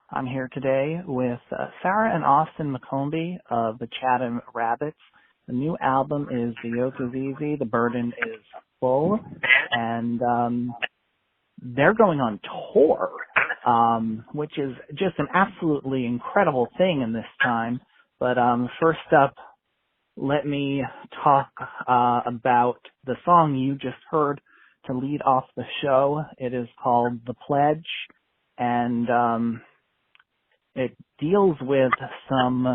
I'm here today with Sarah and Austin McCombie of the Chatham Rabbits. The new album is The Yoke is Easy, The Burden is Full, and they're going on tour, which is just an absolutely incredible thing in this time. But first up, let me talk about the song you just heard to lead off the show. It is called The Pledge, and it deals with some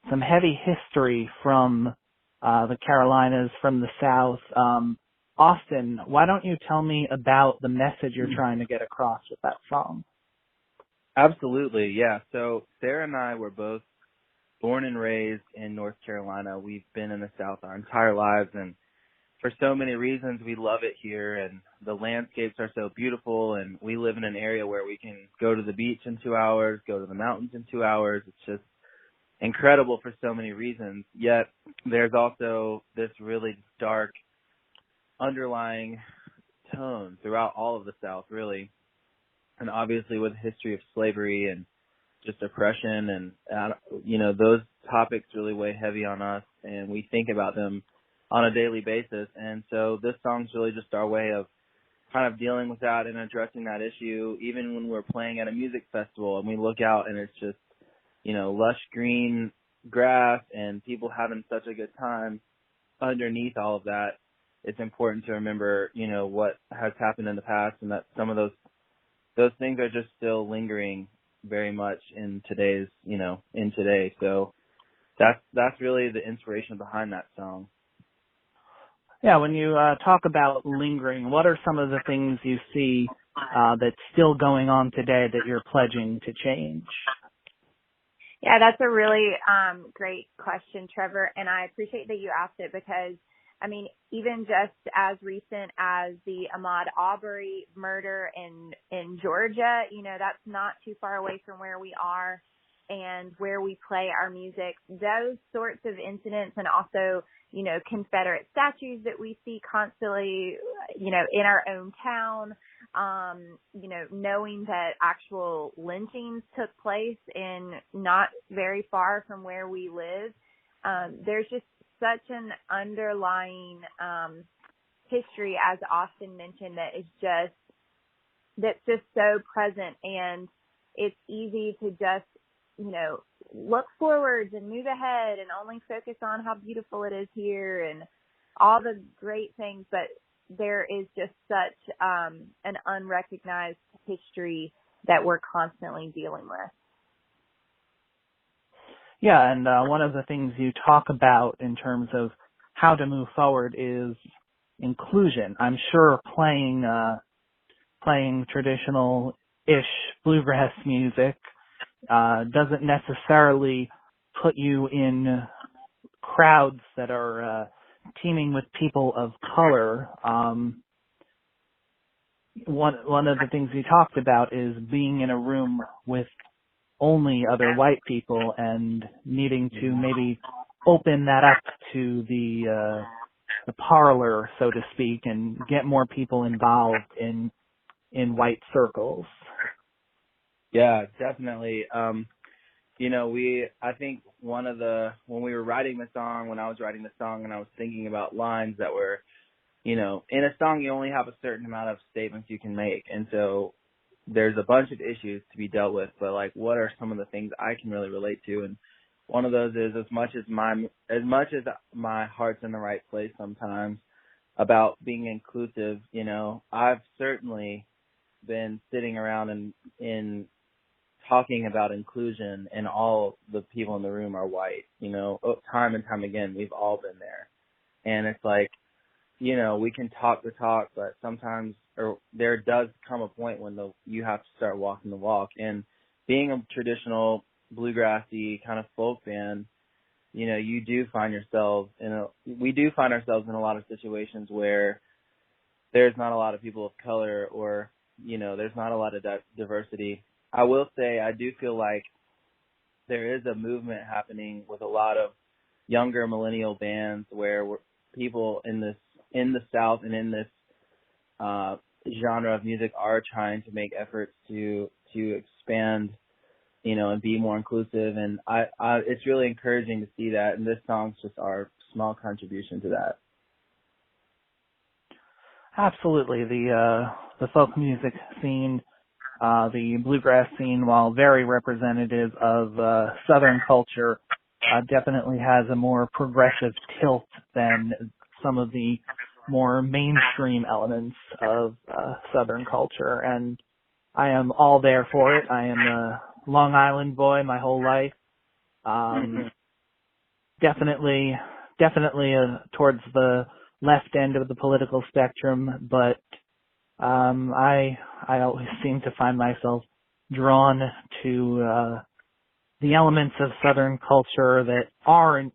heavy history from the Carolinas, from the South. Austin, why don't you tell me about the message you're trying to get across with that song? Absolutely, yeah. So Sarah and I were both born and raised in North Carolina. We've been in the South our entire lives, and for so many reasons, we love it here, and the landscapes are so beautiful, and we live in an area where we can go to the beach in 2 hours, go to the mountains in 2 hours. It's just incredible for so many reasons. Yet there's also this really dark underlying tone throughout all of the South, really, and obviously with the history of slavery and just oppression, and those topics really weigh heavy on us, and we think about them on a daily basis. And so this song's really just our way of kind of dealing with that and addressing that issue, even when we're playing at a music festival and we look out and it's just, lush green grass and people having such a good time. Underneath all of that, it's important to remember, what has happened in the past, and that some of those things are just still lingering very much in today's, in today. So that's really the inspiration behind that song. Yeah, when you talk about lingering, what are some of the things you see that's still going on today that you're pledging to change? Yeah, that's a really great question, Trevor, and I appreciate that you asked it because, even just as recent as the Ahmaud Arbery murder in Georgia, that's not too far away from where we are and where we play our music. Those sorts of incidents, and also, Confederate statues that we see constantly, in our own town, knowing that actual lynchings took place in not very far from where we live. There's just such an underlying history, as Austin mentioned, that's just so present, and it's easy to just look forwards and move ahead and only focus on how beautiful it is here and all the great things, but there is just such an unrecognized history that we're constantly dealing with. Yeah, and one of the things you talk about in terms of how to move forward is inclusion. I'm sure playing traditional-ish bluegrass music doesn't necessarily put you in crowds that are teeming with people of color. One of the things you talked about is being in a room with only other white people and needing to maybe open that up to the parlor, so to speak, and get more people involved in white circles. Yeah, definitely. I think when we were writing the song, when I was writing the song, and I was thinking about lines that were, in a song you only have a certain amount of statements you can make. And so there's a bunch of issues to be dealt with, but what are some of the things I can really relate to? And one of those is as much as my heart's in the right place sometimes about being inclusive, I've certainly been sitting around and talking about inclusion, and all the people in the room are white, time and time again. We've all been there. And it's we can talk the talk, but sometimes, or there does come a point when you have to start walking the walk. And being a traditional bluegrassy kind of folk band, we do find ourselves in a lot of situations where there's not a lot of people of color, or, there's not a lot of diversity. I will say I do feel like there is a movement happening with a lot of younger millennial bands where people in the South and in this genre of music are trying to make efforts to expand and be more inclusive. And it's really encouraging to see that. And this song's just our small contribution to that. Absolutely. The folk music scene, the bluegrass scene, while very representative of Southern culture, definitely has a more progressive tilt than some of the more mainstream elements of Southern culture. And I am all there for it. I am a Long Island boy my whole life. Definitely towards the left end of the political spectrum, but I always seem to find myself drawn to the elements of Southern culture that aren't,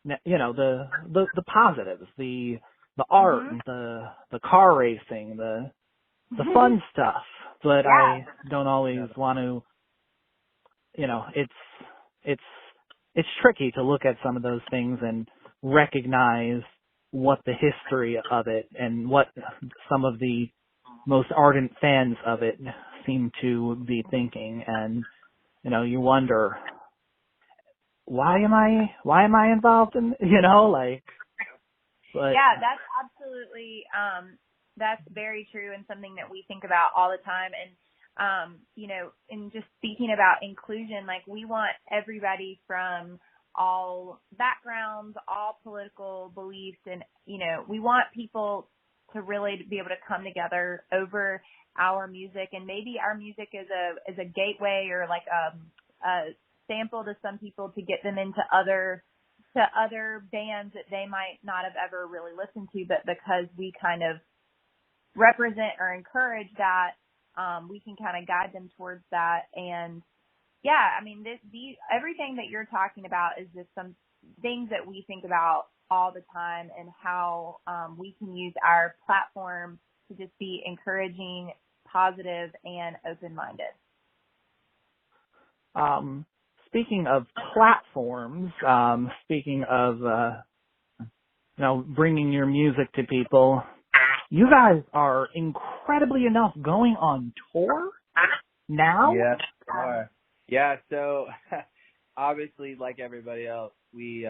the positives, the art, the car racing, the fun stuff. But I don't always want to, it's tricky to look at some of those things and recognize what the history of it and what some of the most ardent fans of it seem to be thinking. And, you wonder, why am I involved in, but yeah, that's absolutely, that's very true and something that we think about all the time. And, in just speaking about inclusion, like we want everybody from all backgrounds, all political beliefs, and, we want people to really be able to come together over our music. And maybe our music is a gateway or like a sample to some people to get them into other bands that they might not have ever really listened to, but because we kind of represent or encourage that, we can kind of guide them towards that. And yeah, I mean, everything that you're talking about is just some things that we think about all the time, and how we can use our platform to just be encouraging, positive, and open-minded. Speaking of platforms, speaking of, bringing your music to people, you guys are incredibly enough going on tour now? Yes, we are. Yeah, so obviously, like everybody else, we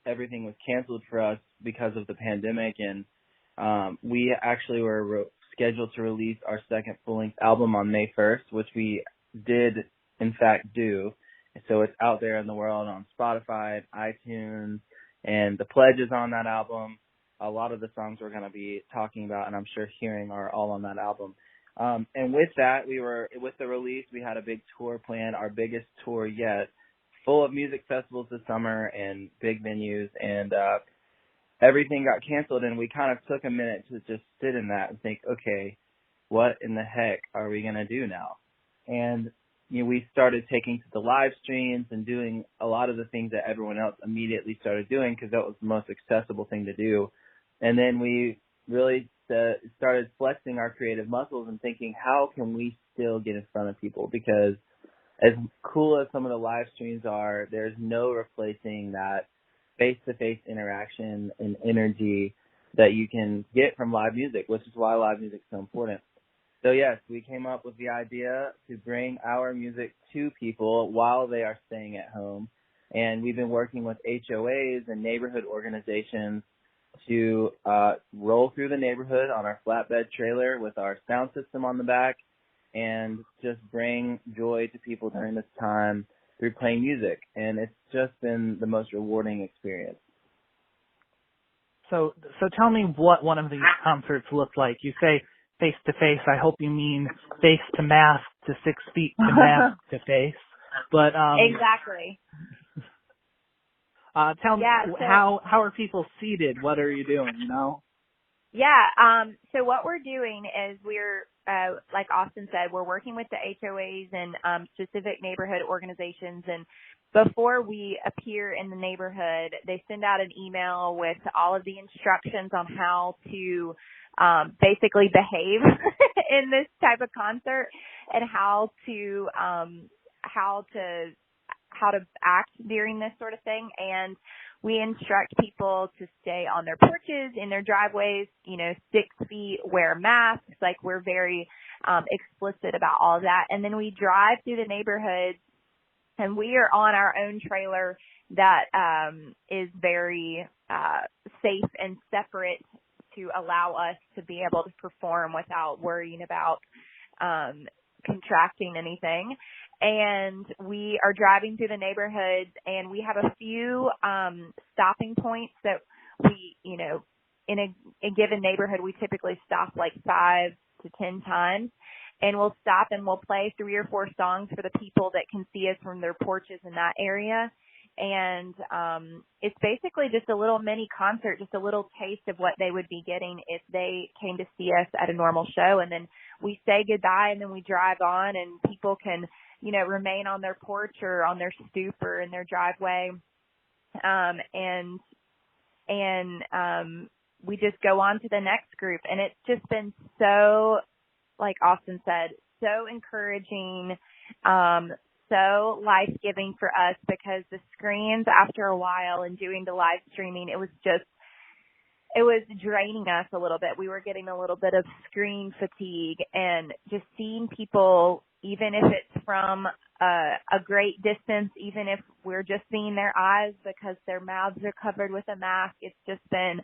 everything was canceled for us because of the pandemic, and we actually were scheduled to release our second full-length album on May 1st, which we did, in fact, do. So it's out there in the world on Spotify, iTunes, and the pledge is on that album. A lot of the songs we're going to be talking about and I'm sure hearing are all on that album. And with that, with the release, we had a big tour plan, our biggest tour yet, full of music festivals this summer and big venues, and everything got canceled, and we kind of took a minute to just sit in that and think, okay, what in the heck are we going to do now? And we started taking to the live streams and doing a lot of the things that everyone else immediately started doing because that was the most accessible thing to do. And then we really started flexing our creative muscles and thinking, how can we still get in front of people? Because as cool as some of the live streams are, there's no replacing that face-to-face interaction and energy that you can get from live music, which is why live music is so important. So yes, we came up with the idea to bring our music to people while they are staying at home. And we've been working with HOAs and neighborhood organizations to roll through the neighborhood on our flatbed trailer with our sound system on the back and just bring joy to people during this time through playing music. And it's just been the most rewarding experience. So tell me what one of these concerts looked like. You say face to face. I hope you mean face to mask to 6 feet to mask to face. But exactly. Tell me how are people seated? What are you doing? Yeah. So what we're doing is we're like Austin said, we're working with the HOAs and specific neighborhood organizations, and before we appear in the neighborhood, they send out an email with all of the instructions on how to basically behave in this type of concert and how to act during this sort of thing. And we instruct people to stay on their porches, in their driveways, 6 feet, wear masks. Like, we're very explicit about all of that. And then we drive through the neighborhoods, and we are on our own trailer that is very safe and separate to allow us to be able to perform without worrying about contracting anything. And we are driving through the neighborhoods, and we have a few stopping points that we, in a given neighborhood, we typically stop like 5 to 10 times. And we'll stop and we'll play 3 or 4 songs for the people that can see us from their porches in that area. And it's basically just a little mini concert, just a little taste of what they would be getting if they came to see us at a normal show. And then we say goodbye, and then we drive on, and people can, remain on their porch or on their stoop or in their driveway. And we just go on to the next group. And it's just been so, like Austin said, so encouraging, so life-giving for us, because the screens, after a while, and doing the live streaming, it was draining us a little bit. We were getting a little bit of screen fatigue, and just seeing people, even if it's from a great distance, even if we're just seeing their eyes because their mouths are covered with a mask, it's just been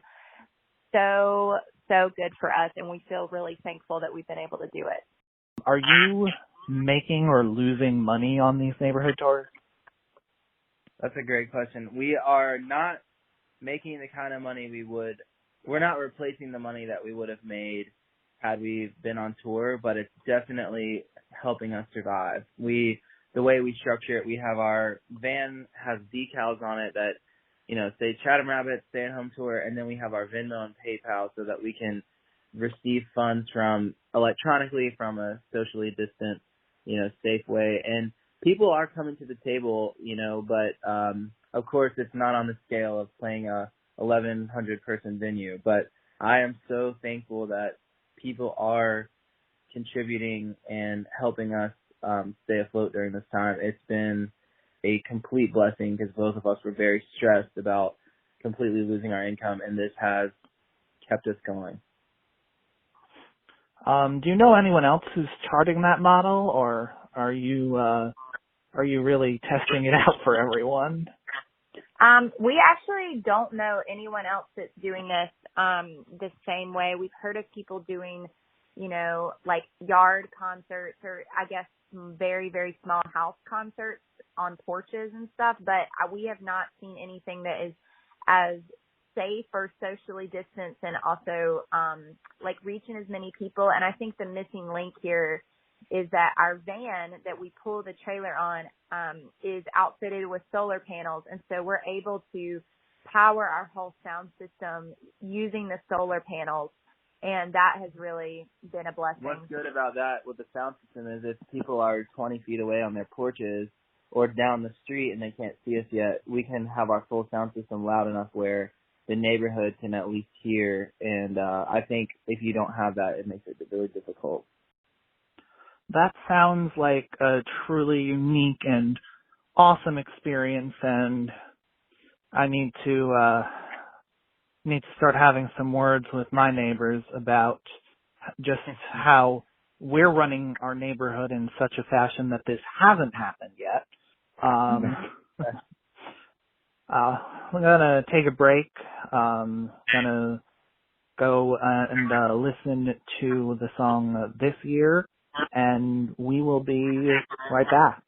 so good for us, and we feel really thankful that we've been able to do it. Are you making or losing money on these neighborhood tours? That's a great question. We are not making the kind of money we're not replacing the money that we would have made had we been on tour, but it's definitely helping us survive. The way we structure it, we have our van has decals on it that, say Chatham Rabbits, Stay at Home Tour, and then we have our Venmo and PayPal so that we can receive funds from electronically from a socially distant, safe way. And people are coming to the table, but of course it's not on the scale of playing a 1,100 person venue. But I am so thankful that people are contributing and helping us stay afloat during this time. It's been a complete blessing, because both of us were very stressed about completely losing our income, and this has kept us going. Do you know anyone else who's charting that model, or are you really testing it out for everyone? We actually don't know anyone else that's doing this the same way. We've heard of people doing, like yard concerts, or I guess very, very small house concerts on porches and stuff, but we have not seen anything that is as safe or socially distanced, and also like reaching as many people. And I think the missing link here is that our van that we pull the trailer on is outfitted with solar panels, and so we're able to power our whole sound system using the solar panels, and that has really been a blessing. What's good about that with the sound system is if people are 20 feet away on their porches or down the street and they can't see us yet, we can have our full sound system loud enough where the neighborhood can at least hear. And I think if you don't have that, it makes it really difficult. That sounds like a truly unique and awesome experience, and I need to start having some words with my neighbors about just how we're running our neighborhood in such a fashion that this hasn't happened yet. We're gonna take a break. Gonna go and listen to the song This Year, and we will be right back.